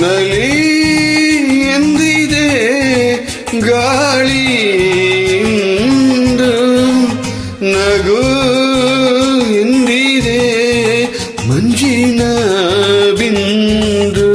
ನಲಿ ಎಂದಿದೆ ಗಾಳಿ ನಗು ಎಂದಿದೆ ಮಂಜಿನ ಬಿಂದು.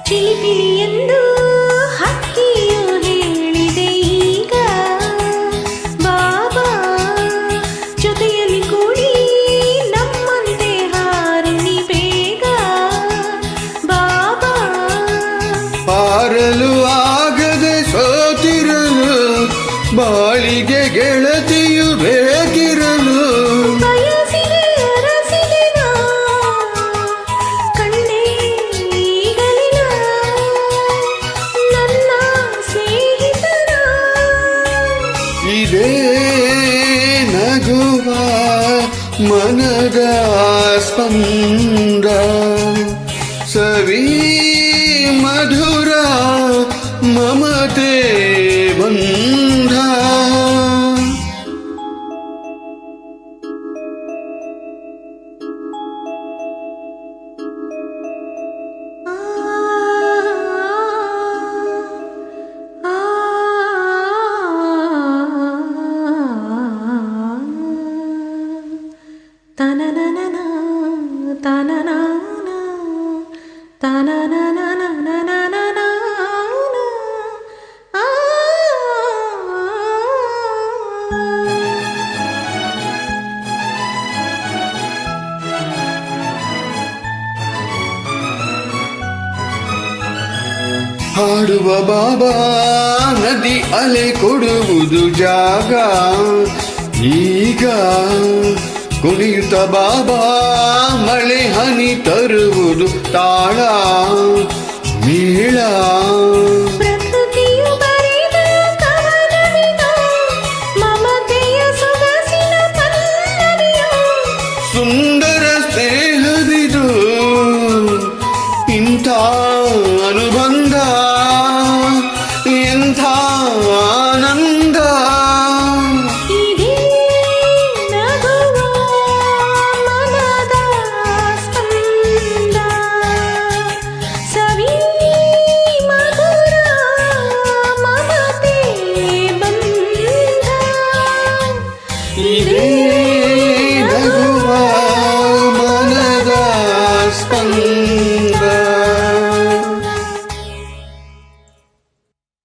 ಚಿಲಿಪಿಲಿ ಎಂದು ಹಕ್ಕಿಯು ಹೇಳಿದೆ ಈಗ ಬಾಬಾ ಜೊತೆಯಲ್ಲಿ ಕೂಡಿ ನಮ್ಮಂತೆ ಹಾರುನಿ ಬೇಗ ಬಾಬಾ. ಹಾರಲು ಆಗದೆ ಸೋತಿರಲು ಬಾಳಿಗೆ ಗೆಳತಿಯು ಬೇಕಿರಲು ಇದೇ ನಗುವ ಮನದ ಸ್ಪಂದ ಸವಿ ಮಧುರ ಮಮತೆ ಬಂಧ. Ta-na-na-na-na, ta-na-na-na, ta-na-na-na-na-na-na-na-na. ಹಾಡುವ ಬಾಬಾ ನದಿ ಅಲೆ ಕೊಡುವುದು ಜಾಗ ಈಗ ಕುಣಿಯುತ್ತ ಬಾಬಾ ಮಳೆ ಹನಿ ತರುವುದು ತಾಳ ಮೇಳ. ಪ್ರಕೃತಿಯು ಬರೆದ ಕವನವಿದು ಮಮತೆಯ ಸೊಗಸಿನ ಪಲ್ಲವಿಯು. ಸುಂದರ ಸ್ನೇಹವಿದು ಇಂಥ ಅನುಬಂಧ ಎಂಥ ಆನಂದ. ಇದೇ ನಗುವ ಮನದ ಸ್ಪಂದ.